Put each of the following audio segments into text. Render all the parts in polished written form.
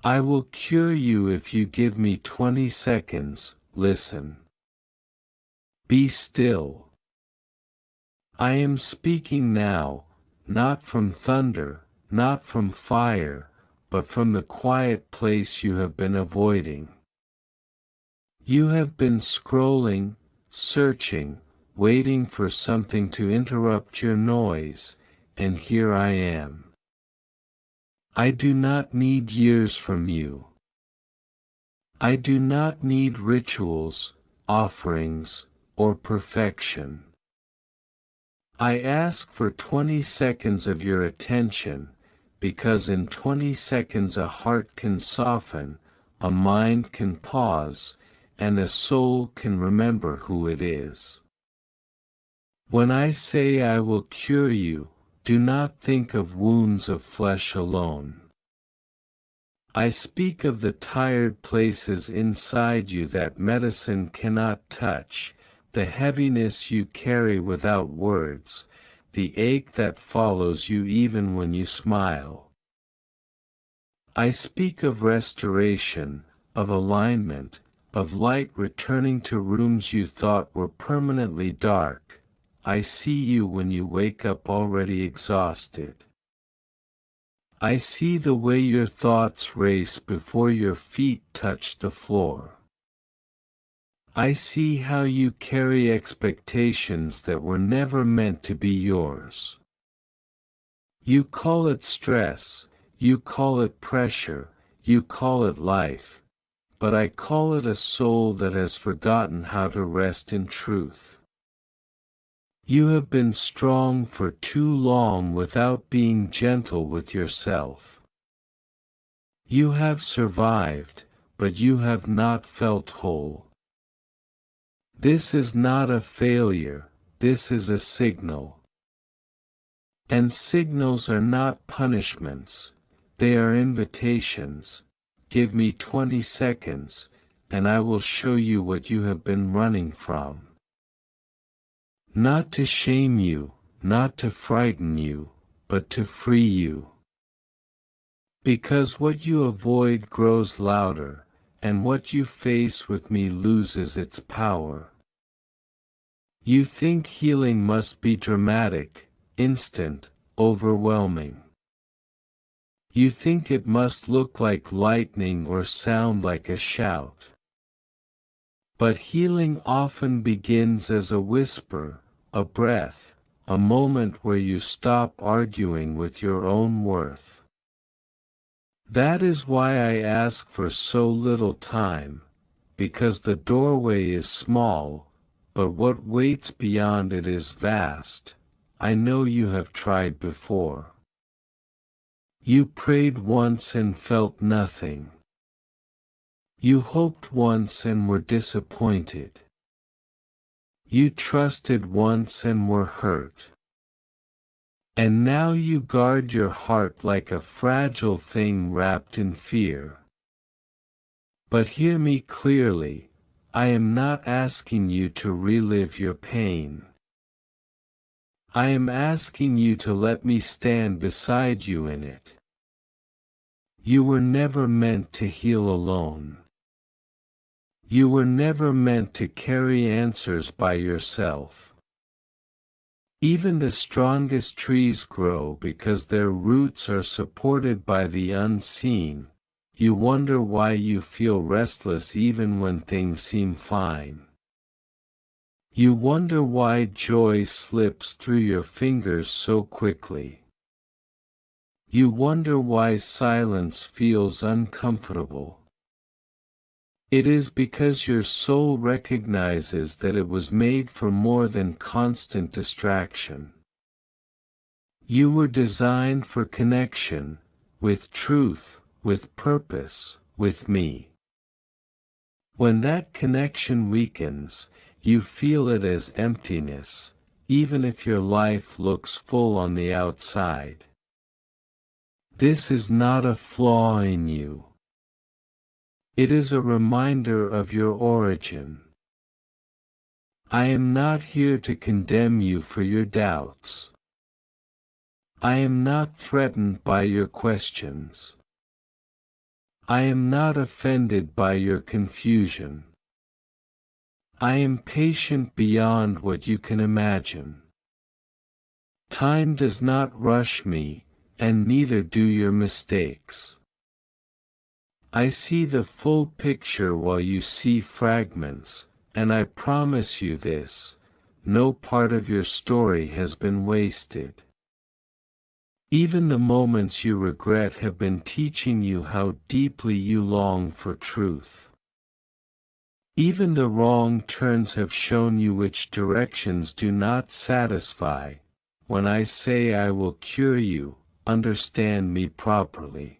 I will cure you if you give me 20 seconds. Listen. Be still. I am speaking now, not from thunder, not from fire, but from the quiet place you have been avoiding. You have been scrolling, searching, waiting for something to interrupt your noise, and here I am. I do not need years from you. I do not need rituals, offerings, or perfection. I ask for 20 seconds of your attention, because in 20 seconds a heart can soften, a mind can pause, and a soul can remember who it is. When I say I will cure you, do not think of wounds of flesh alone. I speak of the tired places inside you that medicine cannot touch, the heaviness you carry without words, the ache that follows you even when you smile. I speak of restoration, of alignment, of light returning to rooms you thought were permanently dark. I see you when you wake up already exhausted. I see the way your thoughts race before your feet touch the floor. I see how you carry expectations that were never meant to be yours. You call it stress, you call it pressure, you call it life, but I call it a soul that has forgotten how to rest in truth. You have been strong for too long without being gentle with yourself. You have survived, but you have not felt whole. This is not a failure, this is a signal. And signals are not punishments, they are invitations. Give me 20 seconds, and I will show you what you have been running from. Not to shame you, not to frighten you, but to free you. Because what you avoid grows louder, and what you face with me loses its power. You think healing must be dramatic, instant, overwhelming. You think it must look like lightning or sound like a shout. But healing often begins as a whisper, a breath, a moment where you stop arguing with your own worth. That is why I ask for so little time, because the doorway is small, but what waits beyond it is vast. I know you have tried before. You prayed once and felt nothing. You hoped once and were disappointed. You trusted once and were hurt. And now you guard your heart like a fragile thing wrapped in fear. But hear me clearly, I am not asking you to relive your pain. I am asking you to let me stand beside you in it. You were never meant to heal alone. You were never meant to carry answers by yourself. Even the strongest trees grow because their roots are supported by the unseen. You wonder why you feel restless even when things seem fine. You wonder why joy slips through your fingers so quickly. You wonder why silence feels uncomfortable. It is because your soul recognizes that it was made for more than constant distraction. You were designed for connection, with truth, with purpose, with me. When that connection weakens, you feel it as emptiness, even if your life looks full on the outside. This is not a flaw in you. It is a reminder of your origin. I am not here to condemn you for your doubts. I am not threatened by your questions. I am not offended by your confusion. I am patient beyond what you can imagine. Time does not rush me, and neither do your mistakes. I see the full picture while you see fragments, and I promise you this: no part of your story has been wasted. Even the moments you regret have been teaching you how deeply you long for truth. Even the wrong turns have shown you which directions do not satisfy. When I say I will cure you, understand me properly.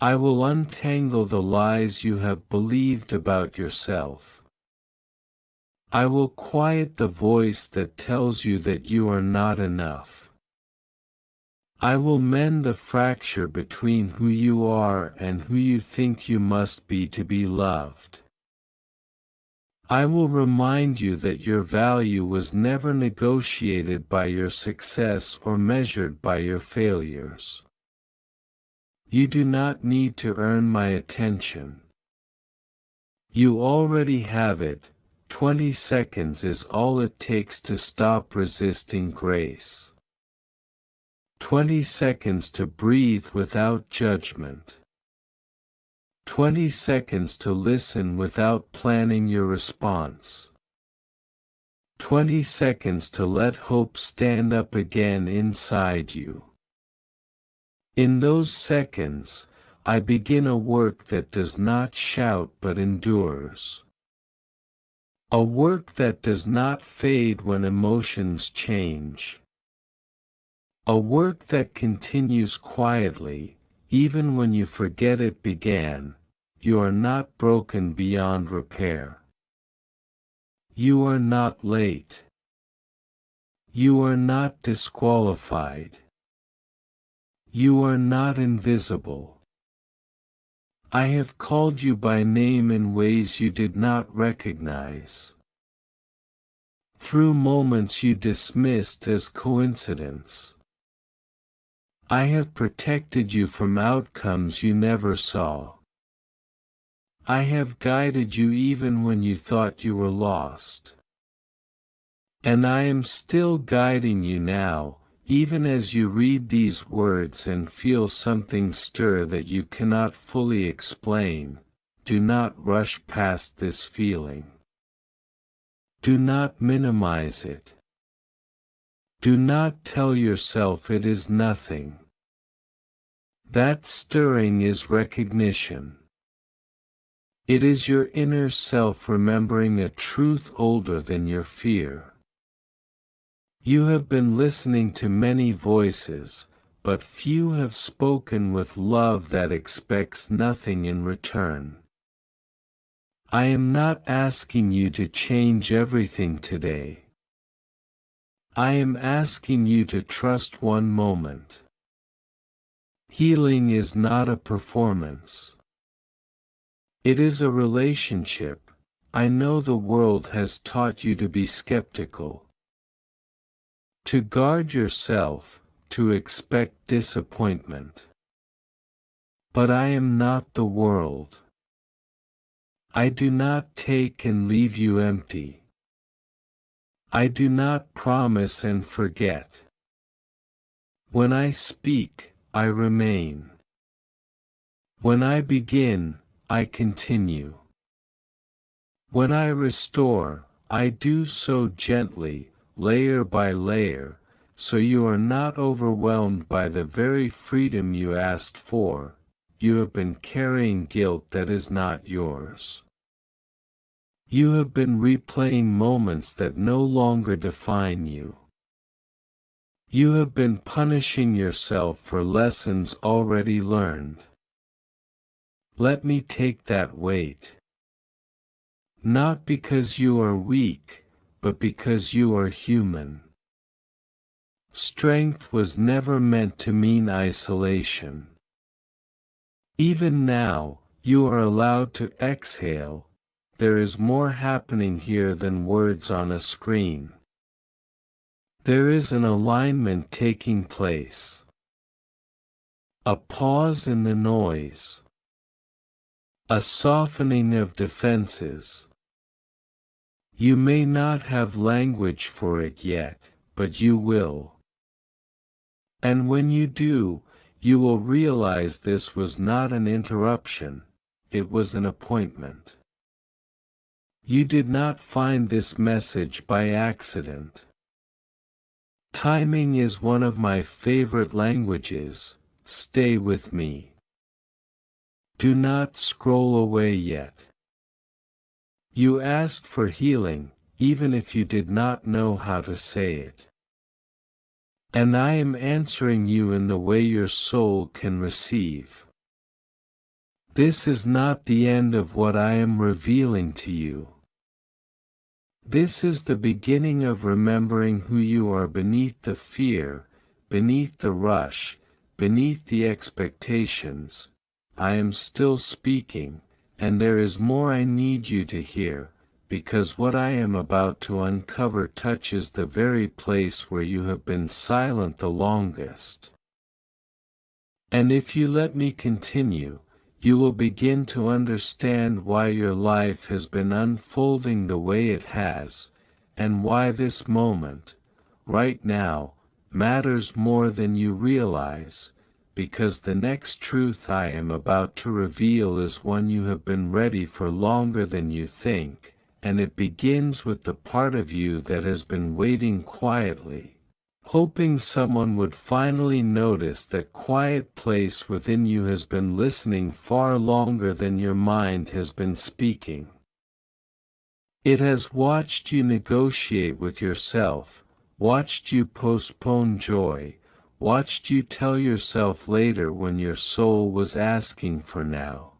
I will untangle the lies you have believed about yourself. I will quiet the voice that tells you that you are not enough. I will mend the fracture between who you are and who you think you must be to be loved. I will remind you that your value was never negotiated by your success or measured by your failures. You do not need to earn my attention. You already have it. 20 seconds is all it takes to stop resisting grace. 20 seconds to breathe without judgment. 20 seconds to listen without planning your response. 20 seconds to let hope stand up again inside you. In those seconds, I begin a work that does not shout but endures. A work that does not fade when emotions change. A work that continues quietly, even when you forget it began. You are not broken beyond repair. You are not late. You are not disqualified. You are not invisible. I have called you by name in ways you did not recognize. Through moments you dismissed as coincidence. I have protected you from outcomes you never saw. I have guided you even when you thought you were lost. And I am still guiding you now, even as you read these words and feel something stir that you cannot fully explain. Do not rush past this feeling. Do not minimize it. Do not tell yourself it is nothing. That stirring is recognition. It is your inner self remembering a truth older than your fear. You have been listening to many voices, but few have spoken with love that expects nothing in return. I am not asking you to change everything today. I am asking you to trust one moment. Healing is not a performance. It is a relationship. I know the world has taught you to be skeptical, to guard yourself, to expect disappointment. But I am not the world. I do not take and leave you empty. I do not promise and forget. When I speak, I remain. When I begin, I continue. When I restore, I do so gently, layer by layer, so you are not overwhelmed by the very freedom you asked for. You have been carrying guilt that is not yours. You have been replaying moments that no longer define you. You have been punishing yourself for lessons already learned. Let me take that weight. Not because you are weak, but because you are human. Strength was never meant to mean isolation. Even now, you are allowed to exhale. There is more happening here than words on a screen. There is an alignment taking place. A pause in the noise. A softening of defenses. You may not have language for it yet, but you will. And when you do, you will realize this was not an interruption, it was an appointment. You did not find this message by accident. Timing is one of my favorite languages. Stay with me. Do not scroll away yet. You asked for healing, even if you did not know how to say it. And I am answering you in the way your soul can receive. This is not the end of what I am revealing to you. This is the beginning of remembering who you are beneath the fear, beneath the rush, beneath the expectations. I am still speaking, and there is more I need you to hear, because what I am about to uncover touches the very place where you have been silent the longest. And if you let me continue, you will begin to understand why your life has been unfolding the way it has, and why this moment, right now, matters more than you realize, because the next truth I am about to reveal is one you have been ready for longer than you think, and it begins with the part of you that has been waiting quietly, hoping someone would finally notice that quiet place within you has been listening far longer than your mind has been speaking. It has watched you negotiate with yourself, watched you postpone joy, watched you tell yourself later when your soul was asking for now.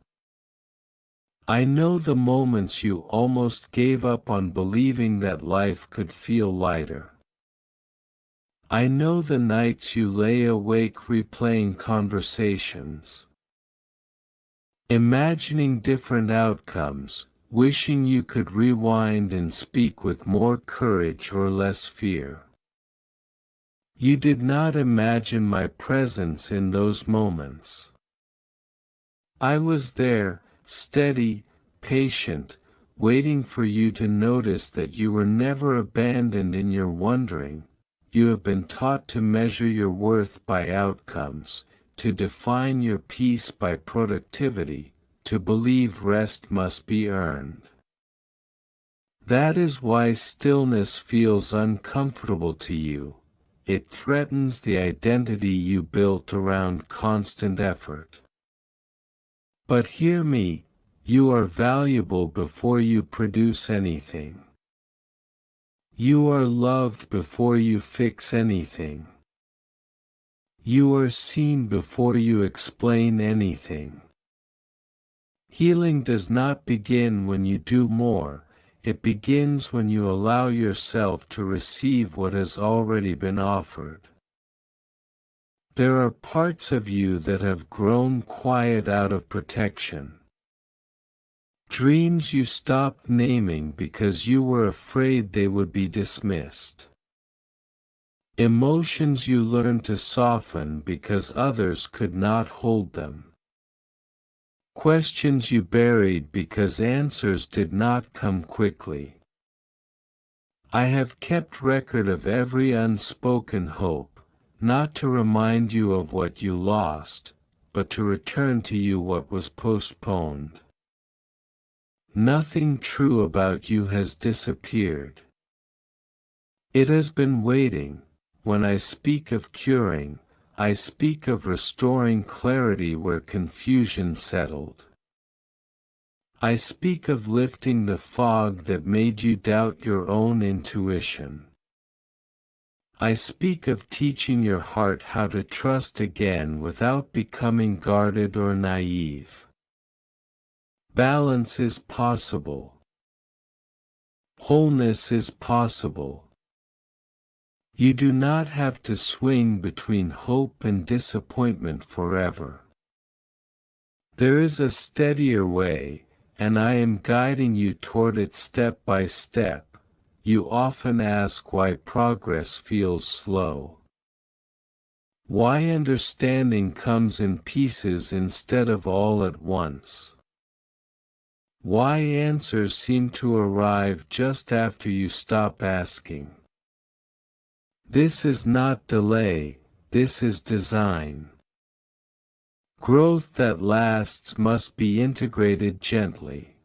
I know the moments you almost gave up on believing that life could feel lighter. I know the nights you lay awake replaying conversations, imagining different outcomes, wishing you could rewind and speak with more courage or less fear. You did not imagine my presence in those moments. I was there, steady, patient, waiting for you to notice that you were never abandoned in your wondering. You have been taught to measure your worth by outcomes, to define your peace by productivity, to believe rest must be earned. That is why stillness feels uncomfortable to you. It threatens the identity you built around constant effort. But hear me, you are valuable before you produce anything. You are loved before you fix anything. You are seen before you explain anything. Healing does not begin when you do more, it begins when you allow yourself to receive what has already been offered. There are parts of you that have grown quiet out of protection. Dreams you stopped naming because you were afraid they would be dismissed. Emotions you learned to soften because others could not hold them. Questions you buried because answers did not come quickly. I have kept record of every unspoken hope, not to remind you of what you lost, but to return to you what was postponed. Nothing true about you has disappeared. It has been waiting. When I speak of curing, I speak of restoring clarity where confusion settled. I speak of lifting the fog that made you doubt your own intuition. I speak of teaching your heart how to trust again without becoming guarded or naive. Balance is possible. Wholeness is possible. You do not have to swing between hope and disappointment forever. There is a steadier way, and I am guiding you toward it step by step. You often ask why progress feels slow. Why understanding comes in pieces instead of all at once. Why answers seem to arrive just after you stop asking. This is not delay, this is design. Growth that lasts must be integrated gently.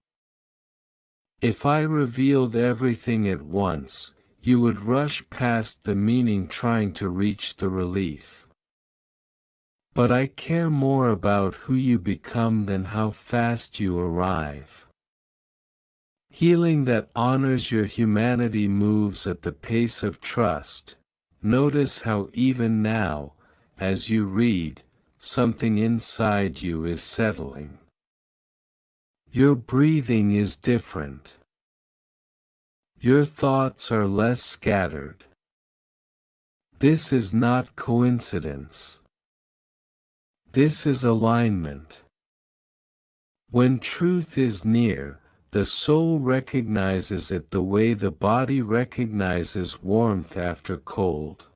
If I revealed everything at once, you would rush past the meaning trying to reach the relief. But I care more about who you become than how fast you arrive. Healing that honors your humanity moves at the pace of trust. Notice how even now, as you read, something inside you is settling. Your breathing is different. Your thoughts are less scattered. This is not coincidence. This is alignment. When truth is near, the soul recognizes it the way the body recognizes warmth after cold.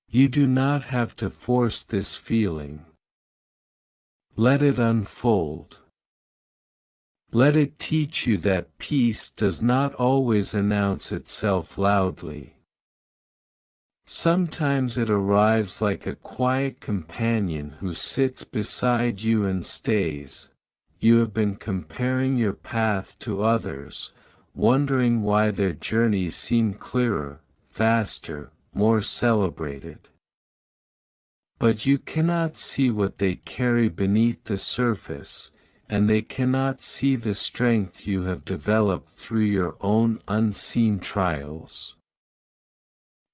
You do not have to force this feeling. Let it unfold. Let it teach you that peace does not always announce itself loudly. Sometimes it arrives like a quiet companion who sits beside you and stays. You have been comparing your path to others, wondering why their journeys seem clearer, faster, more celebrated. But you cannot see what they carry beneath the surface, and they cannot see the strength you have developed through your own unseen trials.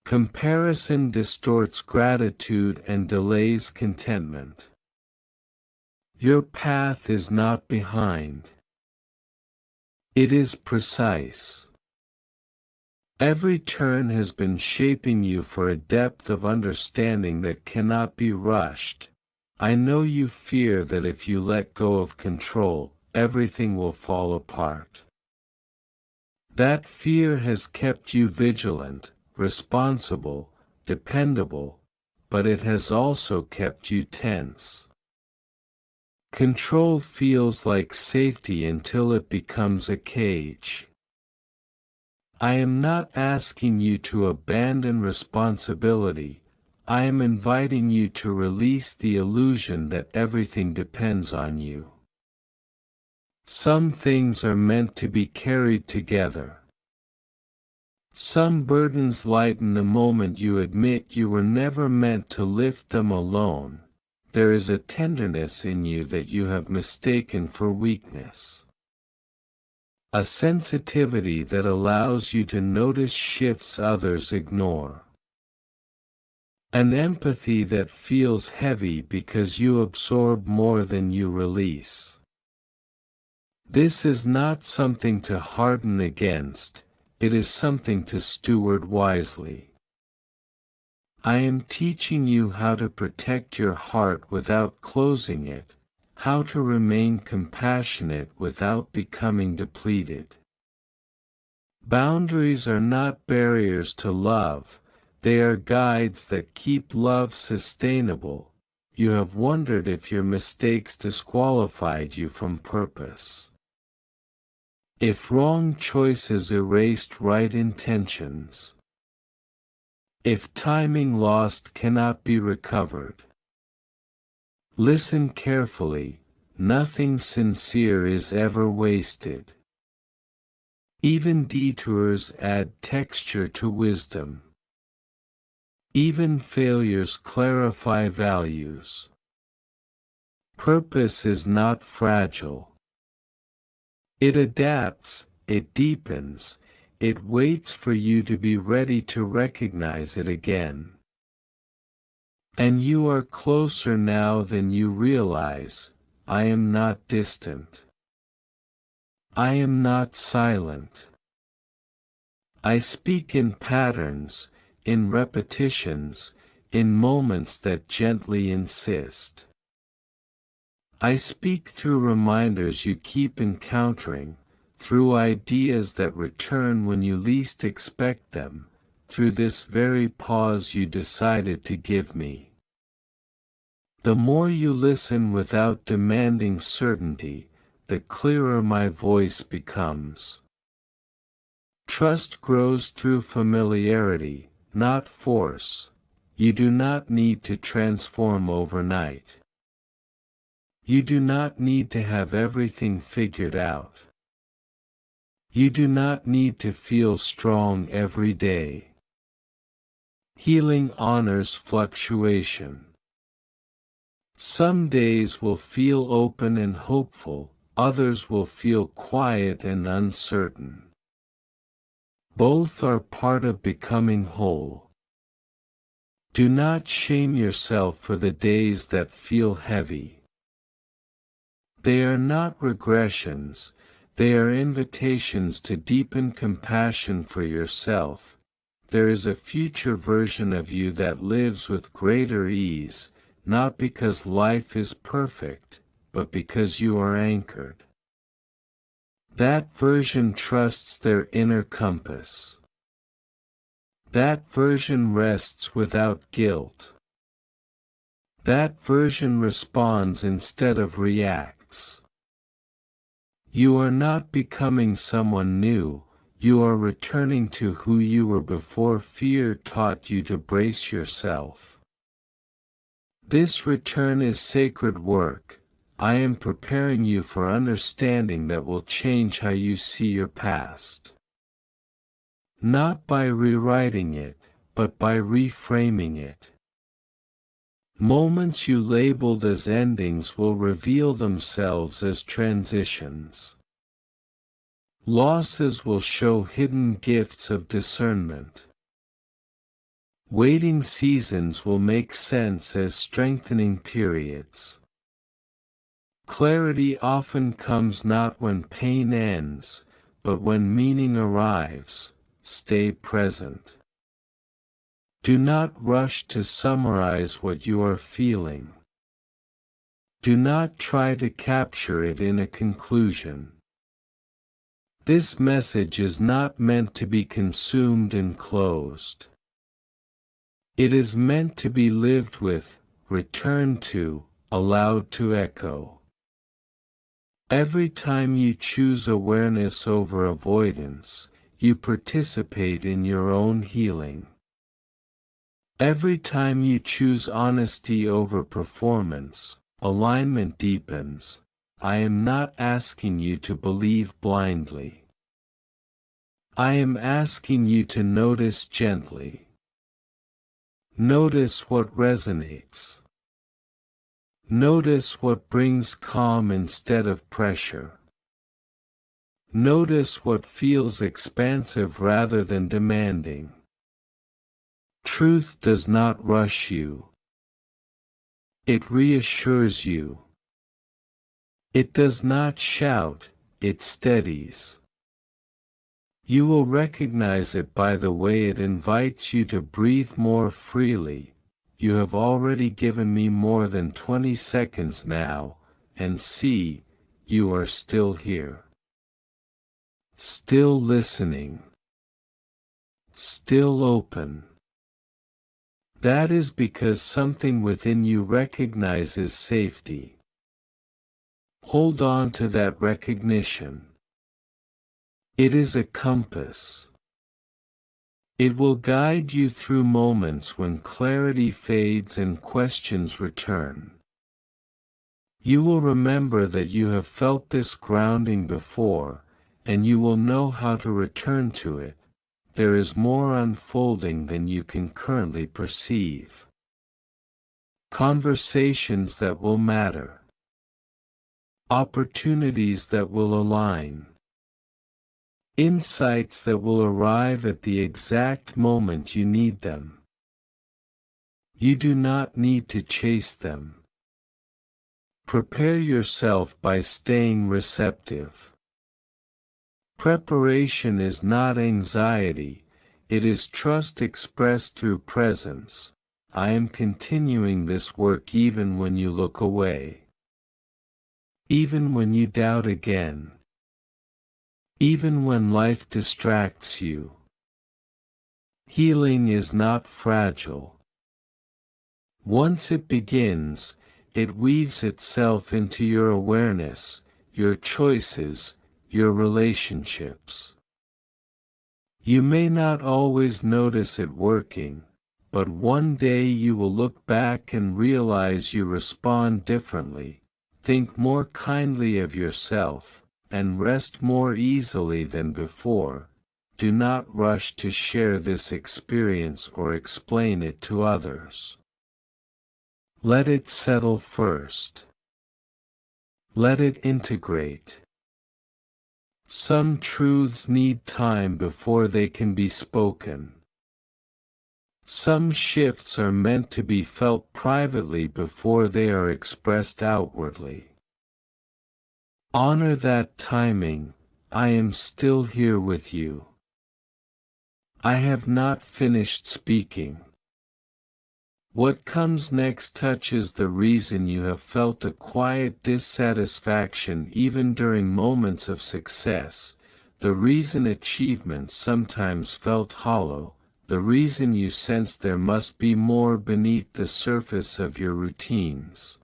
Comparison distorts gratitude and delays contentment. Your path is not behind. It is precise. Every turn has been shaping you for a depth of understanding that cannot be rushed. I know you fear that if you let go of control, everything will fall apart. That fear has kept you vigilant, responsible, dependable, but it has also kept you tense. Control feels like safety until it becomes a cage. I am not asking you to abandon responsibility. I am inviting you to release the illusion that everything depends on you. Some things are meant to be carried together. Some burdens lighten the moment you admit you were never meant to lift them alone. There is a tenderness in you that you have mistaken for weakness. A sensitivity that allows you to notice shifts others ignore. An empathy that feels heavy because you absorb more than you release. This is not something to harden against, it is something to steward wisely. I am teaching you how to protect your heart without closing it, how to remain compassionate without becoming depleted. Boundaries are not barriers to love, they are guides that keep love sustainable. You have wondered if your mistakes disqualified you from purpose. If wrong choices erased right intentions. If timing lost cannot be recovered. Listen carefully, nothing sincere is ever wasted. Even detours add texture to wisdom. Even failures clarify values. Purpose is not fragile. It adapts, it deepens, it waits for you to be ready to recognize it again. And you are closer now than you realize. I am not distant. I am not silent. I speak in patterns, in repetitions, in moments that gently insist. I speak through reminders you keep encountering, through ideas that return when you least expect them, through this very pause you decided to give me. The more you listen without demanding certainty, the clearer my voice becomes. Trust grows through familiarity, not force. You do not need to transform overnight. You do not need to have everything figured out. You do not need to feel strong every day. Healing honors fluctuation. Some days will feel open and hopeful, others will feel quiet and uncertain. Both are part of becoming whole. Do not shame yourself for the days that feel heavy. They are not regressions, they are invitations to deepen compassion for yourself. There is a future version of you that lives with greater ease, not because life is perfect, but because you are anchored. That version trusts their inner compass. That version rests without guilt. That version responds instead of reacts. You are not becoming someone new, you are returning to who you were before fear taught you to brace yourself. This return is sacred work. I am preparing you for understanding that will change how you see your past. Not by rewriting it, but by reframing it. Moments you labeled as endings will reveal themselves as transitions. Losses will show hidden gifts of discernment. Waiting seasons will make sense as strengthening periods. Clarity often comes not when pain ends, but when meaning arrives. Stay present. Do not rush to summarize what you are feeling. Do not try to capture it in a conclusion. This message is not meant to be consumed and closed. It is meant to be lived with, returned to, allowed to echo. Every time you choose awareness over avoidance, you participate in your own healing. Every time you choose honesty over performance, alignment deepens. I am not asking you to believe blindly. I am asking you to notice gently. Notice what resonates. Notice what brings calm instead of pressure. Notice what feels expansive rather than demanding. Truth does not rush you. It reassures you. It does not shout, it steadies. You will recognize it by the way it invites you to breathe more freely. You have already given me more than 20 seconds now, and see, you are still here. Still listening. Still open. That is because something within you recognizes safety. Hold on to that recognition. It is a compass. It will guide you through moments when clarity fades and questions return. You will remember that you have felt this grounding before, and you will know how to return to it. There is more unfolding than you can currently perceive. Conversations that will matter. Opportunities that will align. Insights that will arrive at the exact moment you need them. You do not need to chase them. Prepare yourself by staying receptive. Preparation is not anxiety, it is trust expressed through presence. I am continuing this work even when you look away. Even when you doubt again. Even when life distracts you. Healing is not fragile. Once it begins, it weaves itself into your awareness, your choices, your relationships. You may not always notice it working, but one day you will look back and realize you respond differently, think more kindly of yourself, and rest more easily than before. Do not rush to share this experience or explain it to others. Let it settle first. Let it integrate. Some truths need time before they can be spoken. Some shifts are meant to be felt privately before they are expressed outwardly. Honor that timing. I am still here with you. I have not finished speaking. What comes next touches the reason you have felt a quiet dissatisfaction even during moments of success, the reason achievement sometimes felt hollow, the reason you sense there must be more beneath the surface of your routines.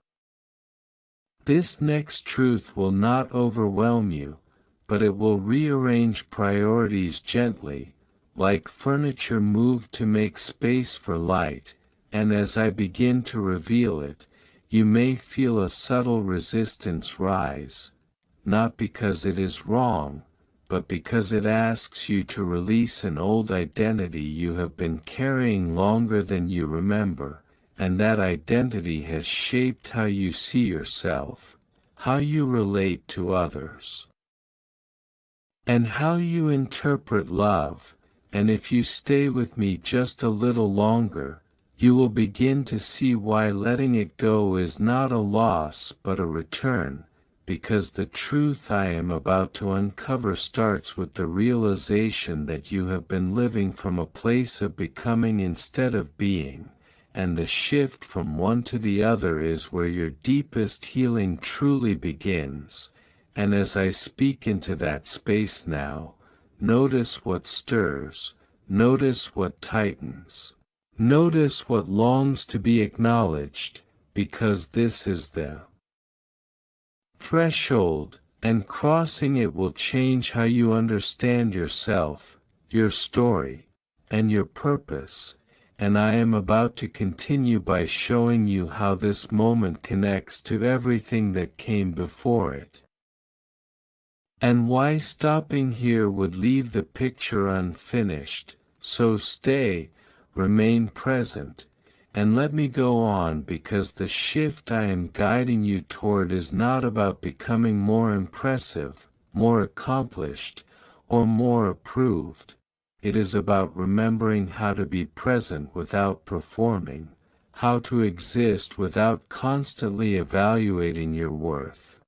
This next truth will not overwhelm you, but it will rearrange priorities gently, like furniture moved to make space for light. And as I begin to reveal it, you may feel a subtle resistance rise, not because it is wrong, but because it asks you to release an old identity you have been carrying longer than you remember, and that identity has shaped how you see yourself, how you relate to others, and how you interpret love. And if you stay with me just a little longer, you will begin to see why letting it go is not a loss but a return, because the truth I am about to uncover starts with the realization that you have been living from a place of becoming instead of being, and the shift from one to the other is where your deepest healing truly begins. And as I speak into that space now, notice what stirs, notice what tightens. Notice what longs to be acknowledged, because this is the threshold, and crossing it will change how you understand yourself, your story, and your purpose. And I am about to continue by showing you how this moment connects to everything that came before it, and why stopping here would leave the picture unfinished. So stay, remain present, and let me go on, because the shift I am guiding you toward is not about becoming more impressive, more accomplished, or more approved. It is about remembering how to be present without performing, how to exist without constantly evaluating your worth.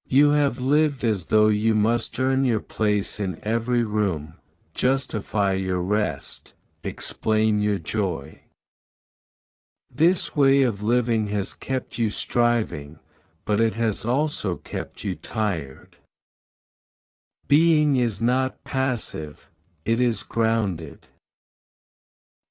You have lived as though you must earn your place in every room, justify your rest, explain your joy. This way of living has kept you striving, but it has also kept you tired. Being is not passive, it is grounded.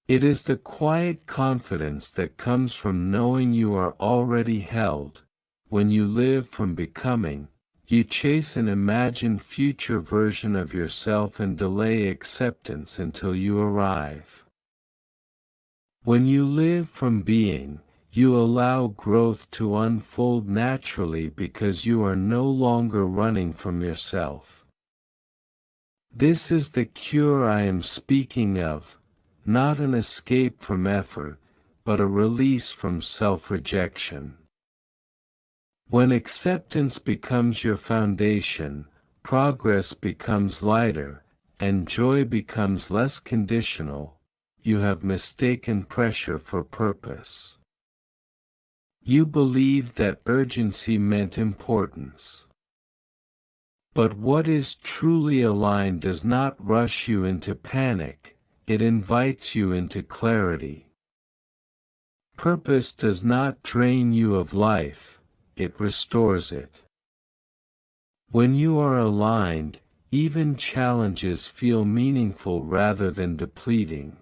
It is the quiet confidence that comes from knowing you are already held. When you live from becoming, you chase an imagined future version of yourself and delay acceptance until you arrive. When you live from being, you allow growth to unfold naturally because you are no longer running from yourself. This is the cure I am speaking of, not an escape from effort, but a release from self-rejection. When acceptance becomes your foundation, progress becomes lighter, and joy becomes less conditional. You have mistaken pressure for purpose. You believed that urgency meant importance. But what is truly aligned does not rush you into panic, it invites you into clarity. Purpose does not drain you of life, it restores it. When you are aligned, even challenges feel meaningful rather than depleting.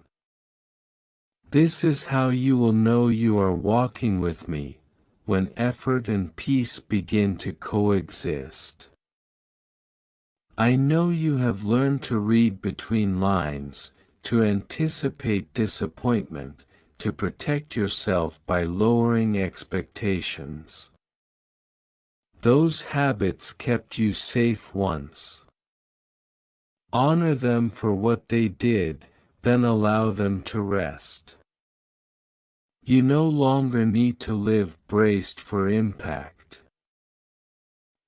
This is how you will know you are walking with me, when effort and peace begin to coexist. I know you have learned to read between lines, to anticipate disappointment, to protect yourself by lowering expectations. Those habits kept you safe once. Honor them for what they did, then allow them to rest. You no longer need to live braced for impact.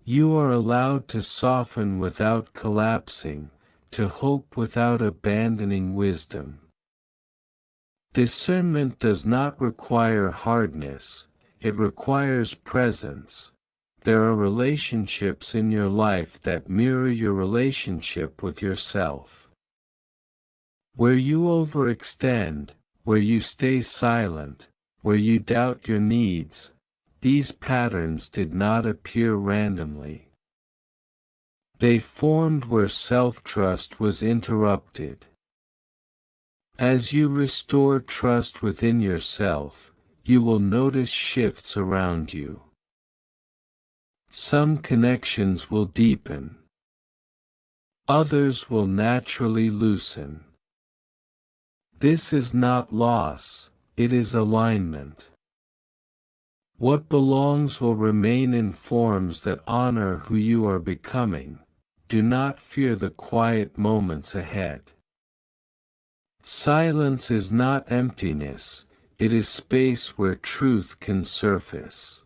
You are allowed to soften without collapsing, to hope without abandoning wisdom. Discernment does not require hardness, it requires presence. There are relationships in your life that mirror your relationship with yourself. Where you overextend, where you stay silent, where you doubt your needs, these patterns did not appear randomly. They formed where self-trust was interrupted. As you restore trust within yourself, you will notice shifts around you. Some connections will deepen. Others will naturally loosen. This is not loss, it is alignment. What belongs will remain in forms that honor who you are becoming. Do not fear the quiet moments ahead. Silence is not emptiness, it is space where truth can surface.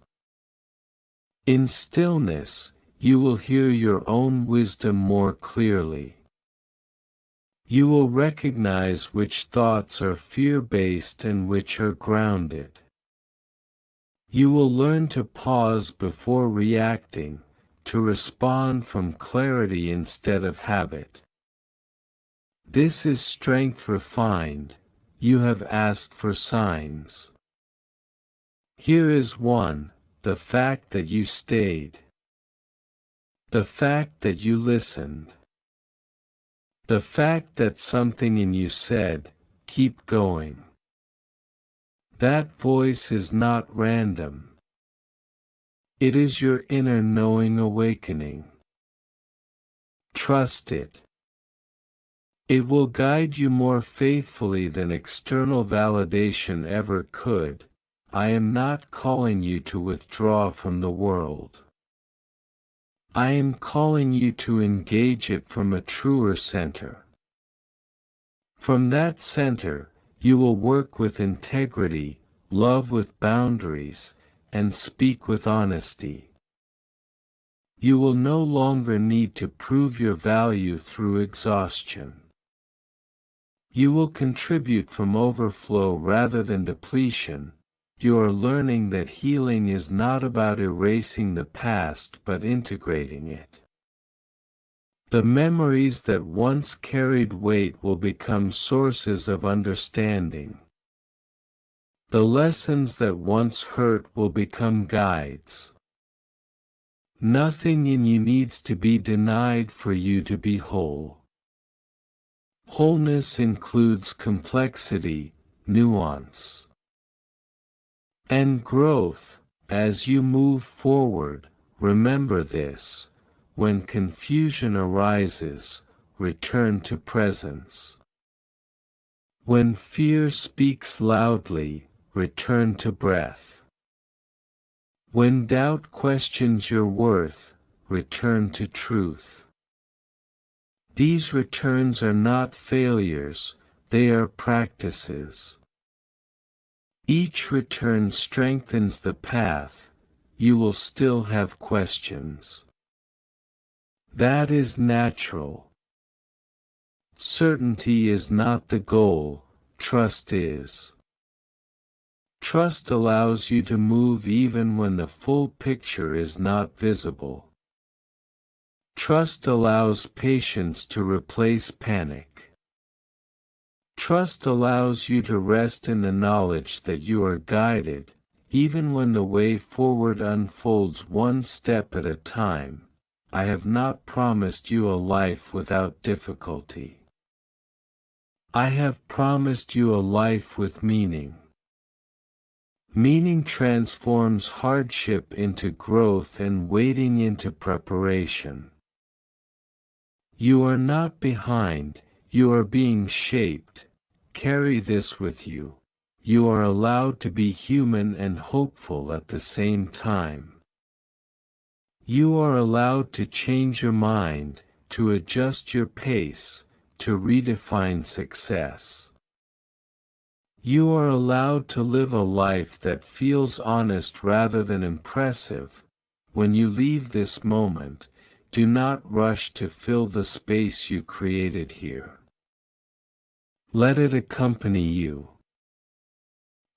In stillness, you will hear your own wisdom more clearly. You will recognize which thoughts are fear-based and which are grounded. You will learn to pause before reacting, to respond from clarity instead of habit. This is strength refined. You have asked for signs. Here is one. The fact that you stayed. The fact that you listened. The fact that something in you said, keep going. That voice is not random. It is your inner knowing awakening. Trust it. It will guide you more faithfully than external validation ever could. I am not calling you to withdraw from the world. I am calling you to engage it from a truer center. From that center, you will work with integrity, love with boundaries, and speak with honesty. You will no longer need to prove your value through exhaustion. You will contribute from overflow rather than depletion. You are learning that healing is not about erasing the past but integrating it. The memories that once carried weight will become sources of understanding. The lessons that once hurt will become guides. Nothing in you needs to be denied for you to be whole. Wholeness includes complexity, nuance, and growth. As you move forward, remember this: when confusion arises, return to presence. When fear speaks loudly, return to breath. When doubt questions your worth, return to truth. These returns are not failures, they are practices. Each return strengthens the path. You will still have questions. That is natural. Certainty is not the goal, trust is. Trust allows you to move even when the full picture is not visible. Trust allows patience to replace panic. Trust allows you to rest in the knowledge that you are guided, even when the way forward unfolds one step at a time. I have not promised you a life without difficulty. I have promised you a life with meaning. Meaning transforms hardship into growth and waiting into preparation. You are not behind, you are being shaped. Carry this with you. You are allowed to be human and hopeful at the same time. You are allowed to change your mind, to adjust your pace, to redefine success. You are allowed to live a life that feels honest rather than impressive. When you leave this moment, do not rush to fill the space you created here. Let it accompany you.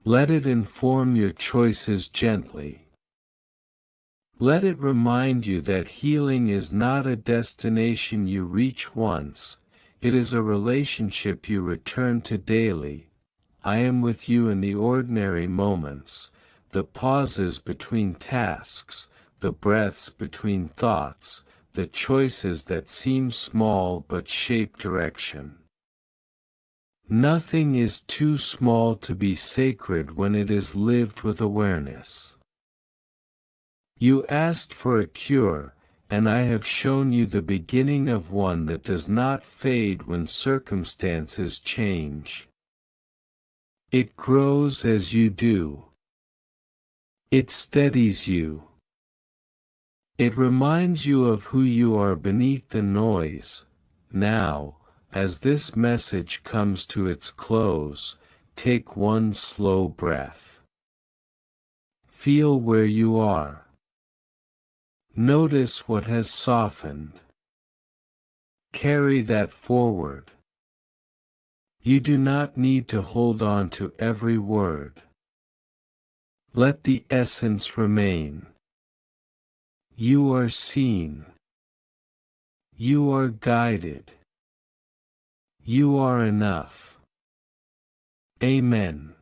Let it inform your choices gently. Let it remind you that healing is not a destination you reach once, it is a relationship you return to daily. I am with you in the ordinary moments, the pauses between tasks, the breaths between thoughts, the choices that seem small but shape direction. Nothing is too small to be sacred when it is lived with awareness. You asked for a cure, and I have shown you the beginning of one that does not fade when circumstances change. It grows as you do. It steadies you. It reminds you of who you are beneath the noise. Now, as this message comes to its close, take one slow breath. Feel where you are. Notice what has softened. Carry that forward. You do not need to hold on to every word. Let the essence remain. You are seen. You are guided. You are enough. Amen.